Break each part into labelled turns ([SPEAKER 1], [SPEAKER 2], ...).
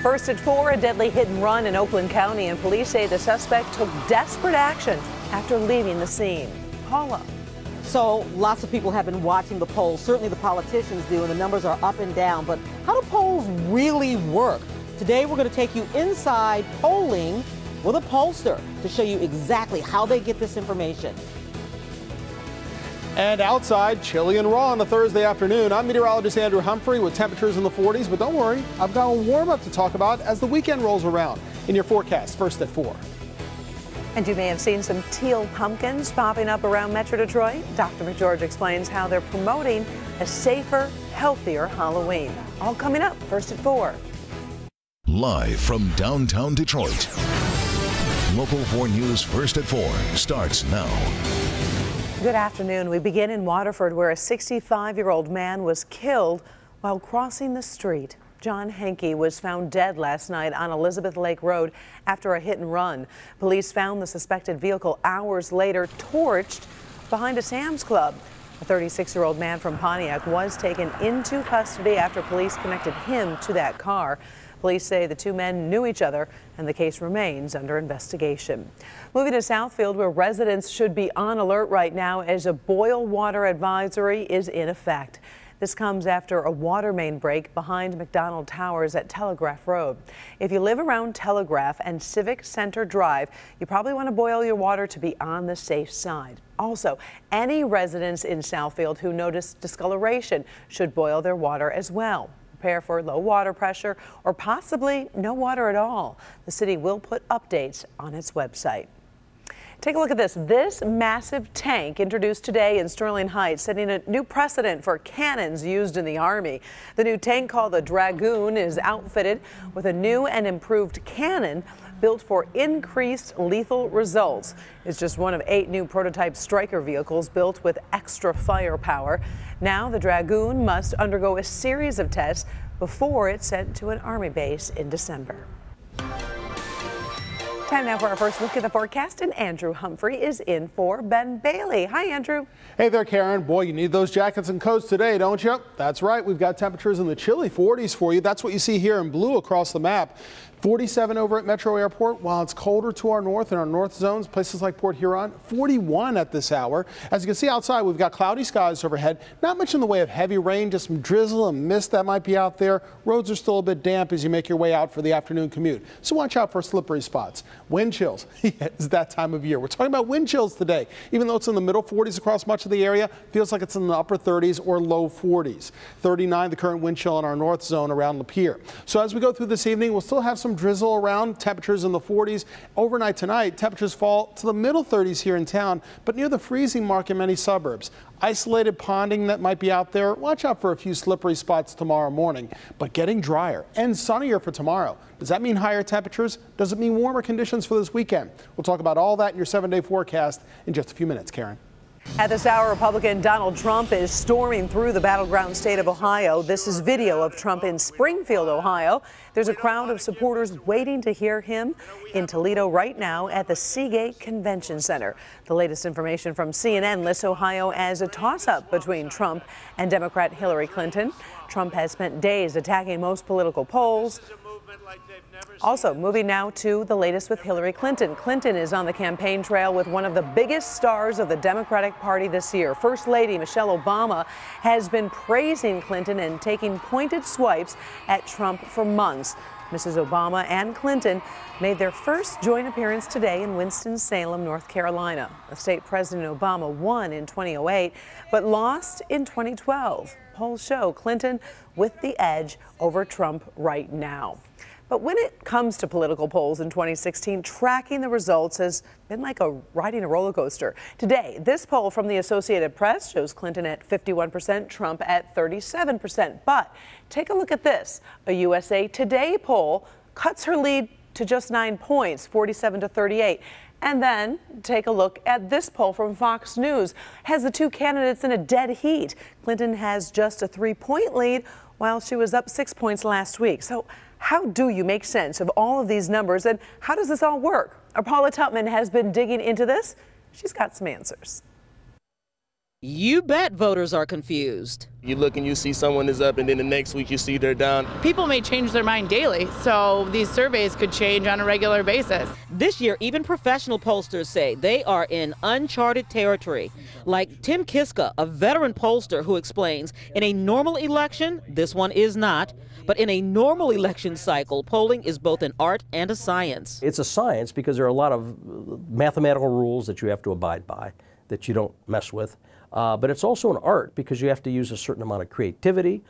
[SPEAKER 1] First at 4, a deadly hit and run in Oakland County, and police say the suspect took desperate action after leaving the scene. Paula.
[SPEAKER 2] So lots of people have been watching the polls. Certainly the politicians do, and the numbers are up and down. But how do polls really work? Today we're going to take you inside polling with a pollster to show you exactly how they get this information.
[SPEAKER 3] And outside, chilly and raw on a Thursday afternoon. I'm meteorologist Andrew Humphrey with temperatures in the 40s, but don't worry, I've got a warm-up to talk about as the weekend rolls around. In your forecast, first at 4.
[SPEAKER 1] And you may have seen some teal pumpkins popping up around Metro Detroit. Dr. McGeorge explains how they're promoting a safer, healthier Halloween. All coming up first at 4.
[SPEAKER 4] Live from downtown Detroit, Local 4 News First at 4 starts now.
[SPEAKER 1] Good afternoon. We begin in Waterford, where a 65-year-old man was killed while crossing the street. John Henke was found dead last night on Elizabeth Lake Road after a hit and run. Police found the suspected vehicle hours later torched behind a Sam's Club. A 36-year-old man from Pontiac was taken into custody after police connected him to that car. Police say the two men knew each other, and the case remains under investigation. Moving to Southfield, where residents should be on alert right now as a boil water advisory is in effect. This comes after a water main break behind McDonald Towers at Telegraph Road. If you live around Telegraph and Civic Center Drive, you probably want to boil your water to be on the safe side. Also, any residents in Southfield who notice discoloration should boil their water as well. Prepare for low water pressure or possibly no water at all. The city will put updates on its website. Take a look at this. This massive tank introduced today in Sterling Heights, setting a new precedent for cannons used in the Army. The new tank, called the Dragoon, is outfitted with a new and improved cannon built for increased lethal results. It's just one of 8 new prototype Stryker vehicles built with extra firepower. Now the Dragoon must undergo a series of tests before it's sent to an Army base in December. Time now for our first look at the forecast, and Andrew Humphrey is in for Ben Bailey. Hi, Andrew.
[SPEAKER 3] Hey there, Karen. Boy, you need those jackets and coats today, don't you? That's right. We've got temperatures in the chilly 40s for you. That's what you see here in blue across the map. 47 over at Metro Airport, while it's colder to our north in our north zones, places like Port Huron. 41 at this hour. As you can see outside, we've got cloudy skies overhead. Not much in the way of heavy rain, just some drizzle and mist that might be out there. Roads are still a bit damp as you make your way out for the afternoon commute. So watch out for slippery spots. Wind chills. It's that time of year. We're talking about wind chills today. Even though it's in the middle 40s across much of the area, feels like it's in the upper 30s or low 40s. 39, the current wind chill in our north zone around Lapeer. So as we go through this evening, we'll still have some drizzle around, temperatures in the 40s. Overnight tonight, temperatures fall to the middle 30s here in town, but near the freezing mark in many suburbs. Isolated ponding that might be out there. Watch out for a few slippery spots tomorrow morning, but getting drier and sunnier for tomorrow. Does that mean higher temperatures? Does it mean warmer conditions for this weekend? We'll talk about all that in your 7-day forecast in just a few minutes, Karen.
[SPEAKER 1] At this hour, Republican Donald Trump is storming through the battleground state of Ohio. This is video of Trump in Springfield, Ohio. There's a crowd of supporters waiting to hear him in Toledo right now at the Seagate Convention Center. The latest information from CNN lists Ohio as a toss-up between Trump and Democrat Hillary Clinton. Trump has spent days attacking most political polls. Also, moving now to the latest with Hillary Clinton. Clinton is on the campaign trail with one of the biggest stars of the Democratic Party this year. First Lady Michelle Obama has been praising Clinton and taking pointed swipes at Trump for months. Mrs. Obama and Clinton made their first joint appearance today in Winston-Salem, North Carolina. The state President Obama won in 2008, but lost in 2012. Polls show Clinton with the edge over Trump right now. But when it comes to political polls in 2016, tracking the results has been like riding a roller coaster. Today, this poll from the Associated Press shows Clinton at 51%, Trump at 37%. But take a look at this. A USA Today poll cuts her lead to just 9 points, 47 to 38. And then take a look at this poll from Fox News. Has the two candidates in a dead heat. Clinton has just a 3-point lead, while she was up 6 points last week. So how do you make sense of all of these numbers, and how does this all work? Our Paula Tutman has been digging into this. She's got some answers.
[SPEAKER 2] You bet voters are confused.
[SPEAKER 5] You look and you see someone is up, and then the next week you see they're down.
[SPEAKER 6] People may change their mind daily, so these surveys could change on a regular basis.
[SPEAKER 2] This year, even professional pollsters say they are in uncharted territory. Like Tim Kiska, a veteran pollster who explains, in a normal election, this one is not, but in a normal election cycle, polling is both an art and a science.
[SPEAKER 7] It's a science because there are a lot of mathematical rules that you have to abide by, that you don't mess with. But it's also an art because you have to use a certain amount of creativity.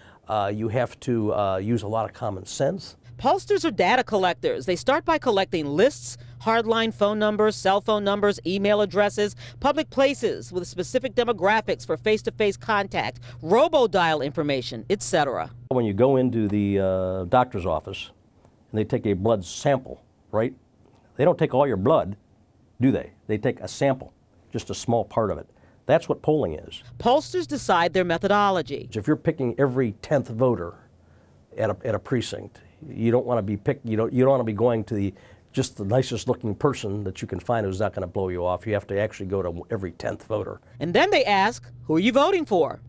[SPEAKER 7] You have to use a lot of common sense.
[SPEAKER 2] Pollsters are data collectors. They start by collecting lists, hardline phone numbers, cell phone numbers, email addresses, public places with specific demographics for face-to-face contact, robo-dial information, etc.
[SPEAKER 7] When you go into the doctor's office and they take a blood sample, right? They don't take all your blood, do they? They take a sample, just a small part of it. That's what polling is.
[SPEAKER 2] Pollsters decide their methodology.
[SPEAKER 7] If you're picking every 10th voter at a precinct, you don't want to be you don't want to be going to just the nicest looking person that you can find who's not going to blow you off. You have to actually go to every 10th voter.
[SPEAKER 2] And then they ask, who are you voting for?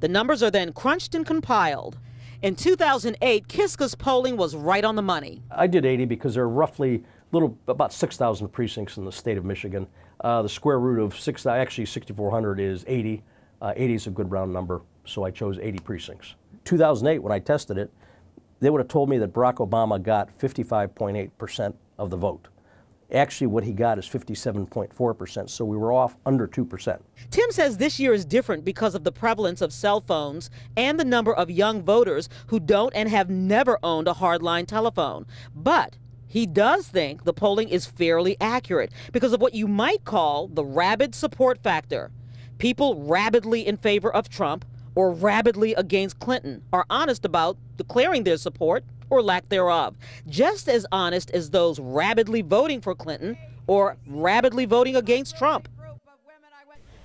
[SPEAKER 2] The numbers are then crunched and compiled. In 2008, Kiska's polling was right on the money.
[SPEAKER 7] I did 80 because there are roughly about 6,000 precincts in the state of Michigan. The square root of 6,400 is 80. 80 is a good round number, so I chose 80 precincts. 2008, when I tested it, they would have told me that Barack Obama got 55.8% of the vote. Actually, what he got is 57.4%, so we were off under 2%.
[SPEAKER 2] Tim says this year is different because of the prevalence of cell phones and the number of young voters who don't and have never owned a hardline telephone. But he does think the polling is fairly accurate because of what you might call the rabid support factor. People rabidly in favor of Trump or rabidly against Clinton are honest about declaring their support or lack thereof, just as honest as those rabidly voting for Clinton or rabidly voting against Trump.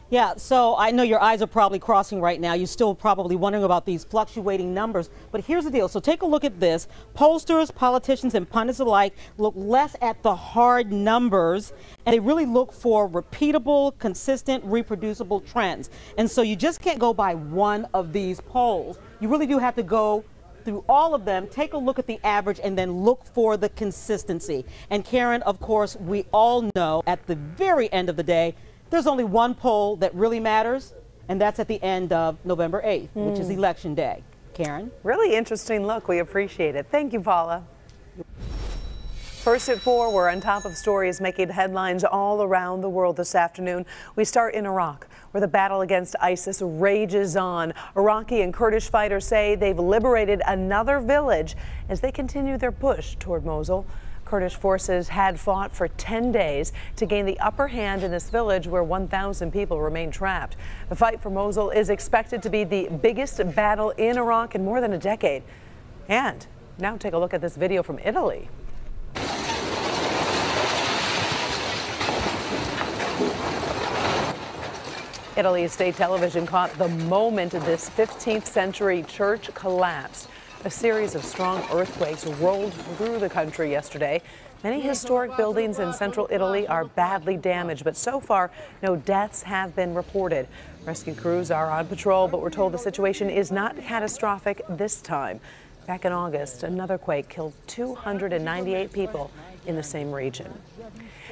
[SPEAKER 2] Yeah, so I know your eyes are probably crossing right now. You're still probably wondering about these fluctuating numbers. But here's the deal. So take a look at this. Pollsters, politicians, and pundits alike look less at the hard numbers, and they really look for repeatable, consistent, reproducible trends. And so you just can't go by one of these polls. You really do have to go through all of them, take a look at the average, and then look for the consistency. And Karen, of course, we all know at the very end of the day, there's only one poll that really matters, and that's at the end of November 8th, which is Election Day. Karen?
[SPEAKER 1] Really interesting look. We appreciate it. Thank you, Paula. First at 4, we're on top of stories making headlines all around the world this afternoon. We start in Iraq, where the battle against ISIS rages on. Iraqi and Kurdish fighters say they've liberated another village as they continue their push toward Mosul. Kurdish forces had fought for 10 days to gain the upper hand in this village where 1,000 people remain trapped. The fight for Mosul is expected to be the biggest battle in Iraq in more than a decade. And now take a look at this video from Italy. Italy's state television caught the moment this 15th century church collapsed. A series of strong earthquakes rolled through the country yesterday. Many historic buildings in central Italy are badly damaged, but so far no deaths have been reported. Rescue crews are on patrol, but we're told the situation is not catastrophic this time. Back in August, another quake killed 298 people in the same region.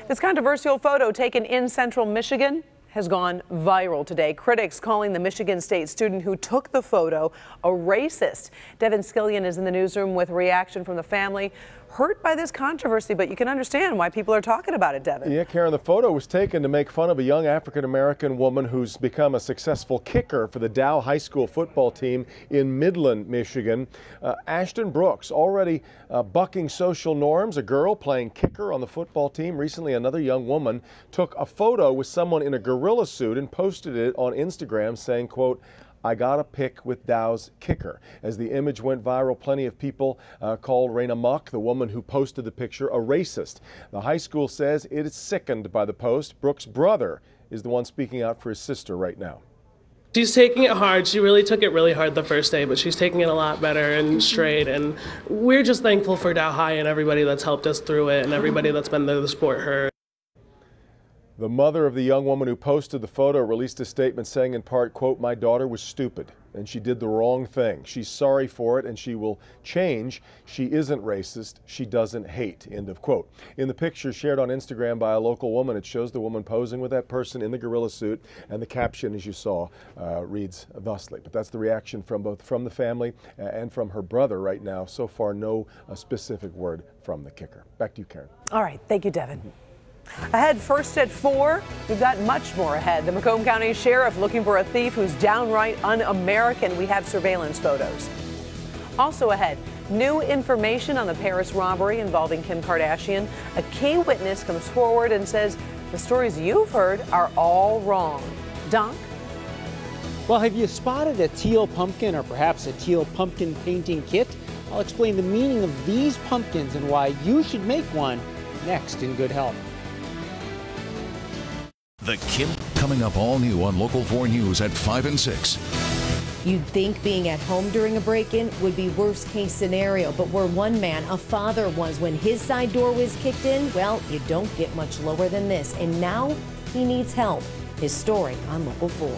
[SPEAKER 1] This controversial photo taken in central Michigan has gone viral today. Critics calling the Michigan State student who took the photo a racist. Devin Skillion is in the newsroom with reaction from the family. Hurt by this controversy, but you can understand why people are talking about it, Devin.
[SPEAKER 8] Yeah, Karen, the photo was taken to make fun of a young African-American woman who's become a successful kicker for the Dow High School football team in Midland, Michigan. Ashton Brooks, already bucking social norms, a girl playing kicker on the football team. Recently, another young woman took a photo with someone in a gorilla suit and posted it on Instagram saying, quote, "I got a pic with Dow's kicker." As the image went viral, plenty of people called Raina Muck, the woman who posted the picture, a racist. The high school says it is sickened by the post. Brooks' brother is the one speaking out for his sister right now.
[SPEAKER 9] She's taking it hard. She really took it really hard the first day, but she's taking it a lot better and straight. And we're just thankful for Dow High and everybody that's helped us through it and everybody that's been there to support her.
[SPEAKER 8] The mother of the young woman who posted the photo released a statement saying in part, quote, "My daughter was stupid and she did the wrong thing. She's sorry for it and she will change. She isn't racist. She doesn't hate," end of quote. In the picture shared on Instagram by a local woman, it shows the woman posing with that person in the gorilla suit, and the caption, as you saw, reads thusly. But that's the reaction from the family and from her brother right now. So far, no specific word from the kicker. Back to you, Karen.
[SPEAKER 1] All right. Thank you, Devin. Ahead first at 4, we've got much more ahead. The Macomb County Sheriff looking for a thief who's downright un-American. We have surveillance photos. Also ahead, new information on the Paris robbery involving Kim Kardashian. A key witness comes forward and says the stories you've heard are all wrong. Doc?
[SPEAKER 10] Well, have you spotted a teal pumpkin or perhaps a teal pumpkin painting kit? I'll explain the meaning of these pumpkins and why you should make one next in Good Health.
[SPEAKER 4] The Kim, coming up all new on Local 4 News at 5 and 6.
[SPEAKER 11] You'd think being at home during a break-in would be worst case scenario, but where one man, a father, was when his side door was kicked in, well, you don't get much lower than this. And now he needs help. His story on Local 4.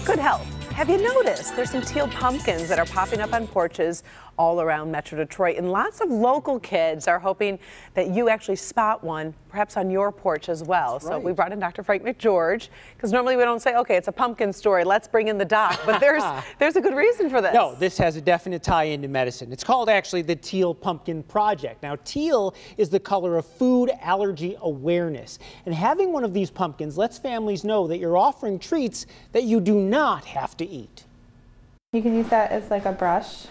[SPEAKER 1] Good Health. Have you noticed there's some teal pumpkins that are popping up on porches all around Metro Detroit, and lots of local kids are hoping that you actually spot one, perhaps on your porch as well. That's so right. We brought in Dr. Frank McGeorge, because normally we don't say, okay, it's a pumpkin story, let's bring in the doc, but there's a good reason for this.
[SPEAKER 10] No, this has a definite tie into medicine. It's called actually the Teal Pumpkin Project. Now, teal is the color of food allergy awareness, and having one of these pumpkins lets families know that you're offering treats that you do not have to eat.
[SPEAKER 12] You can use that as like a brush.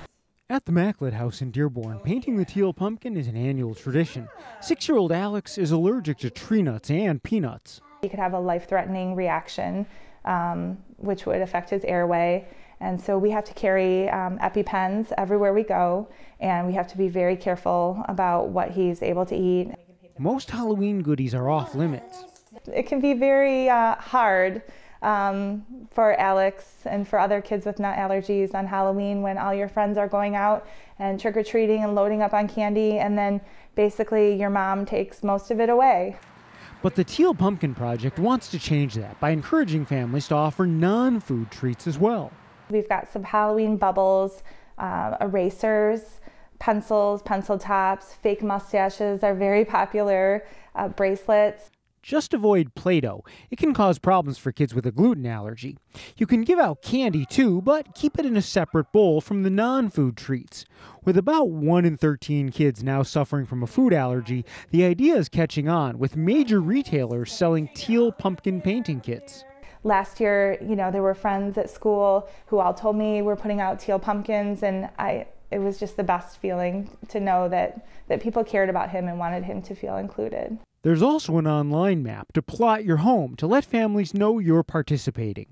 [SPEAKER 13] At the Macklett House in Dearborn, painting the teal pumpkin is an annual tradition. 6-year-old Alex is allergic to tree nuts and peanuts.
[SPEAKER 12] He could have a life-threatening reaction, which would affect his airway. And so we have to carry EpiPens everywhere we go, and we have to be very careful about what he's able to eat.
[SPEAKER 13] Most Halloween goodies are off limits.
[SPEAKER 12] It can be very hard for Alex and for other kids with nut allergies on Halloween when all your friends are going out and trick-or-treating and loading up on candy, and then basically your mom takes most of it away.
[SPEAKER 13] But the Teal Pumpkin Project wants to change that by encouraging families to offer non-food treats as well.
[SPEAKER 12] We've got some Halloween bubbles, erasers, pencils, pencil tops, fake mustaches are very popular, bracelets.
[SPEAKER 13] Just avoid Play-Doh. It can cause problems for kids with a gluten allergy. You can give out candy too, but keep it in a separate bowl from the non-food treats. With about 1 in 13 kids now suffering from a food allergy, the idea is catching on, with major retailers selling teal pumpkin painting kits.
[SPEAKER 12] Last year, there were friends at school who all told me we're putting out teal pumpkins, and it was just the best feeling to know that people cared about him and wanted him to feel included.
[SPEAKER 13] There's also an online map to plot your home to let families know you're participating.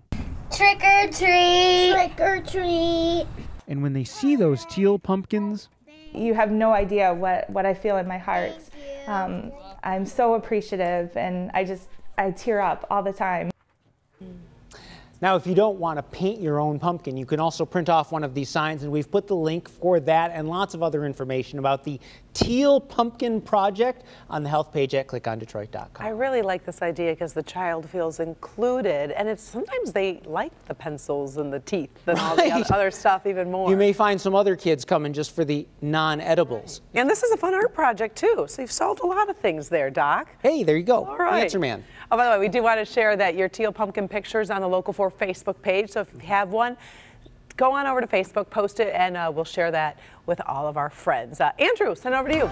[SPEAKER 14] Trick or treat! Trick or treat!
[SPEAKER 13] And when they see those teal pumpkins,
[SPEAKER 12] you have no idea what I feel in my heart. I'm so appreciative, and I tear up all the time.
[SPEAKER 10] Now, if you don't want to paint your own pumpkin, you can also print off one of these signs, and we've put the link for that and lots of other information about the Teal Pumpkin Project on the health page at clickondetroit.com.
[SPEAKER 1] I really like this idea because the child feels included, and sometimes they like the pencils and the teeth and all the other stuff even more.
[SPEAKER 10] You may find some other kids coming just for the non-edibles.
[SPEAKER 1] And this is a fun art project too, so you've solved a lot of things there, Doc.
[SPEAKER 10] Hey, there you go.
[SPEAKER 1] All right.
[SPEAKER 10] Answer man.
[SPEAKER 1] Oh, by the way, we do want to share that your teal pumpkin pictures on the Local 4 Facebook page, so if you have one, go on over to Facebook, post it, and we'll share that with all of our friends. Andrew, send it over to you.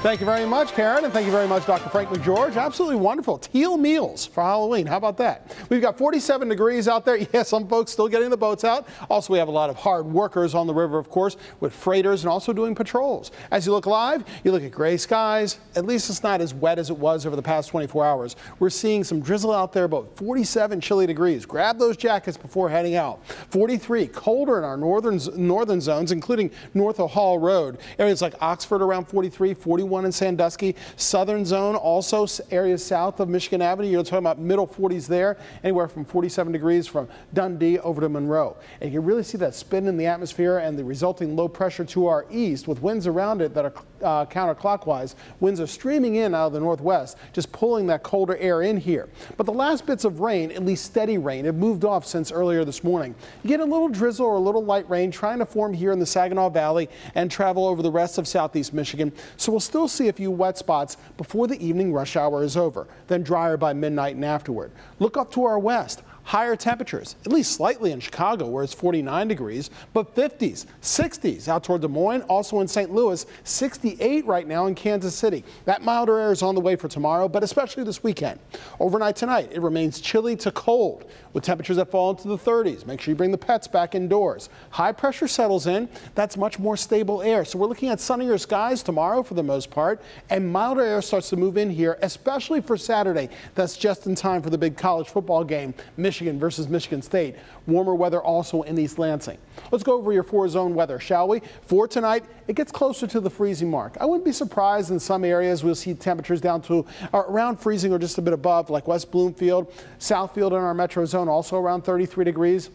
[SPEAKER 3] Thank you very much, Karen, and thank you very much, Dr. Frank McGeorge. Absolutely wonderful. Teal meals for Halloween. How about that? We've got 47 degrees out there. Yeah, some folks still getting the boats out. Also, we have a lot of hard workers on the river, of course, with freighters and also doing patrols. As you look live, you look at gray skies. At least it's not as wet as it was over the past 24 hours. We're seeing some drizzle out there, about 47 chilly degrees. Grab those jackets before heading out. 43, colder in our northern zones, including north of Hall Road. Areas like Oxford around 43, 41 41 in Sandusky. Southern zone, also areas south of Michigan Avenue. You're talking about middle 40s there, anywhere from 47 degrees from Dundee over to Monroe. And you really see that spin in the atmosphere and the resulting low pressure to our east with winds around it that are counterclockwise. Winds are streaming in out of the northwest, just pulling that colder air in here. But the last bits of rain, at least steady rain, have moved off since earlier this morning. You get a little drizzle or a little light rain trying to form here in the Saginaw Valley and travel over the rest of southeast Michigan. So we'll still see a few wet spots before the evening rush hour is over, then drier by midnight and afterward. Look up to our west. Higher temperatures, at least slightly in Chicago where it's 49 degrees, but 50s, 60s out toward Des Moines, also in St. Louis, 68 right now in Kansas City. That milder air is on the way for tomorrow, but especially this weekend. Overnight tonight, it remains chilly to cold with temperatures that fall into the 30s. Make sure you bring the pets back indoors. High pressure settles in. That's much more stable air. So we're looking at sunnier skies tomorrow for the most part, and milder air starts to move in here, especially for Saturday. That's just in time for the big college football game, Michigan versus Michigan State. Warmer weather also in East Lansing. Let's go over your 4-zone weather, shall we? For tonight, it gets closer to the freezing mark. I wouldn't be surprised in some areas we'll see temperatures down to around freezing or just a bit above, like West Bloomfield, Southfield in our metro zone, also around 33 degrees.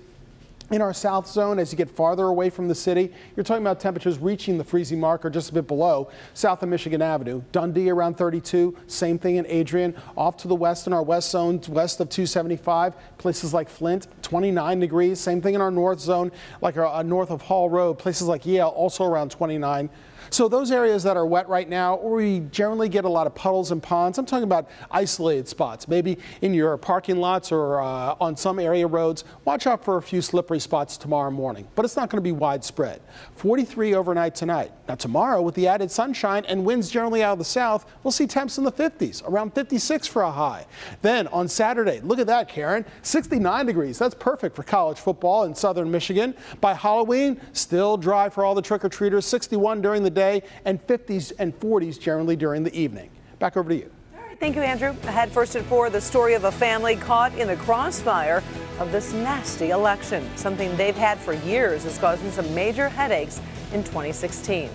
[SPEAKER 3] In our south zone, as you get farther away from the city, you're talking about temperatures reaching the freezing mark or just a bit below. South of Michigan Avenue, Dundee around 32, same thing in Adrian. Off to the west in our west zone, west of 275, places like Flint, 29 degrees. Same thing in our north zone, like our north of Hall Road, places like Yale, also around 29. So those areas that are wet right now, we generally get a lot of puddles and ponds. I'm talking about isolated spots, maybe in your parking lots or on some area roads. Watch out for a few slippery spots tomorrow morning, but it's not going to be widespread. 43 overnight tonight. Now tomorrow, with the added sunshine and winds generally out of the south, we'll see temps in the 50s, around 56 for a high. Then on Saturday, look at that, Karen, 69 degrees. That's perfect for college football in southern Michigan. By Halloween, still dry for all the trick-or-treaters, 61 during the day and 50s and 40s generally during the evening. Back over to you.
[SPEAKER 1] All right, thank you, Andrew. Ahead first at 4, the story of a family caught in the crossfire of this nasty election. Something they've had for years is causing some major headaches in 2016.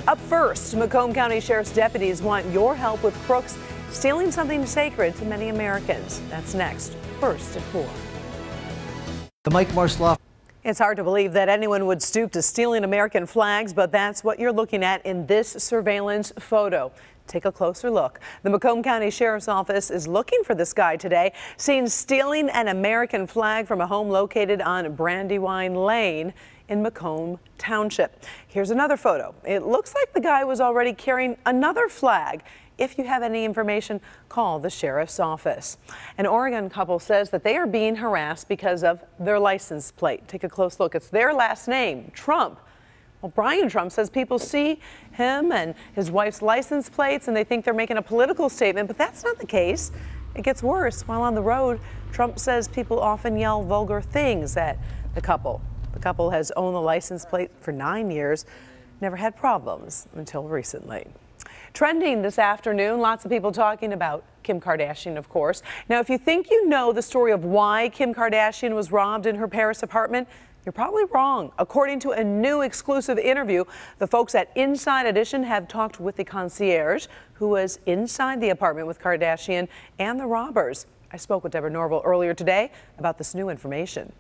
[SPEAKER 1] Up first, Macomb County Sheriff's deputies want your help with crooks stealing something sacred to many Americans. That's next, first at 4.
[SPEAKER 15] The Mike Marsloff.
[SPEAKER 1] It's hard to believe that anyone would stoop to stealing American flags, but that's what you're looking at in this surveillance photo. Take a closer look. The Macomb County Sheriff's Office is looking for this guy today, seen stealing an American flag from a home located on Brandywine Lane in Macomb Township. Here's another photo. It looks like the guy was already carrying another flag. If you have any information, call the sheriff's office. An Oregon couple says that they are being harassed because of their license plate. Take a close look. It's their last name, Trump. Well, Brian Trump says people see him and his wife's license plates and they think they're making a political statement, but that's not the case. It gets worse. While on the road, Trump says people often yell vulgar things at the couple. The couple has owned the license plate for 9 years, never had problems until recently. Trending this afternoon, lots of people talking about Kim Kardashian, of course. Now, if you think you know the story of why Kim Kardashian was robbed in her Paris apartment, you're probably wrong. According to a new exclusive interview, the folks at Inside Edition have talked with the concierge who was inside the apartment with Kardashian and the robbers. I spoke with Deborah Norville earlier today about this new information.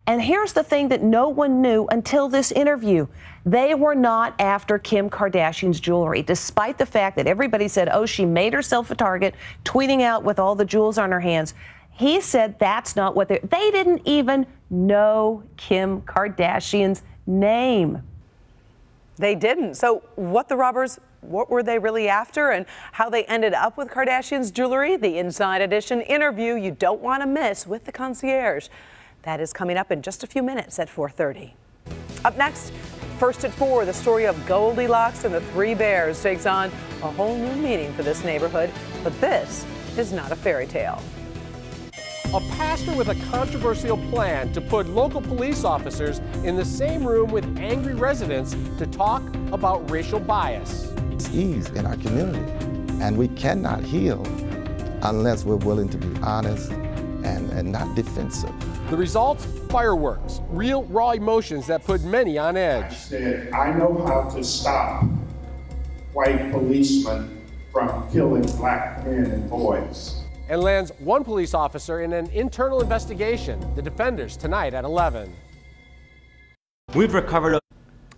[SPEAKER 16] And here's the thing that no one knew until this interview. They were not after Kim Kardashian's jewelry, despite the fact that everybody said, oh, she made herself a target, tweeting out with all the jewels on her hands. He said that's not what they didn't even know Kim Kardashian's name.
[SPEAKER 1] They didn't. So what were they really after and how they ended up with Kardashian's jewelry? The Inside Edition interview you don't want to miss with the concierge. That is coming up in just a few minutes at 4:30. Up next, first at 4, the story of Goldilocks and the 3 bears takes on a whole new meaning for this neighborhood. But this is not a fairy tale.
[SPEAKER 17] A pastor with a controversial plan to put local police officers in the same room with angry residents to talk about racial bias.
[SPEAKER 18] It's ease in our community, and we cannot heal unless we're willing to be honest and not defensive.
[SPEAKER 17] The results? Fireworks, real raw emotions that put many on edge.
[SPEAKER 19] I said, I know how to stop white policemen from killing black men and boys.
[SPEAKER 17] And lands one police officer in an internal investigation. The defenders tonight at 11.
[SPEAKER 20] We've recovered.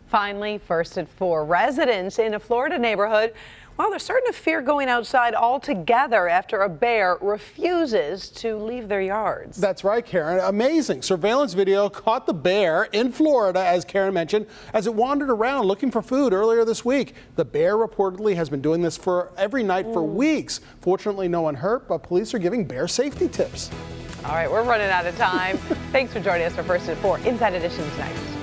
[SPEAKER 1] Finally, first at 4. Residents in a Florida neighborhood, well, they're starting to fear going outside altogether after a bear refuses to leave their yards.
[SPEAKER 3] That's right, Karen. Amazing. Surveillance video caught the bear in Florida, as Karen mentioned, as it wandered around looking for food earlier this week. The bear reportedly has been doing this for every night for weeks. Fortunately, no one hurt, but police are giving bear safety tips.
[SPEAKER 1] All right, we're running out of time. Thanks for joining us for First at 4. Inside Edition is next.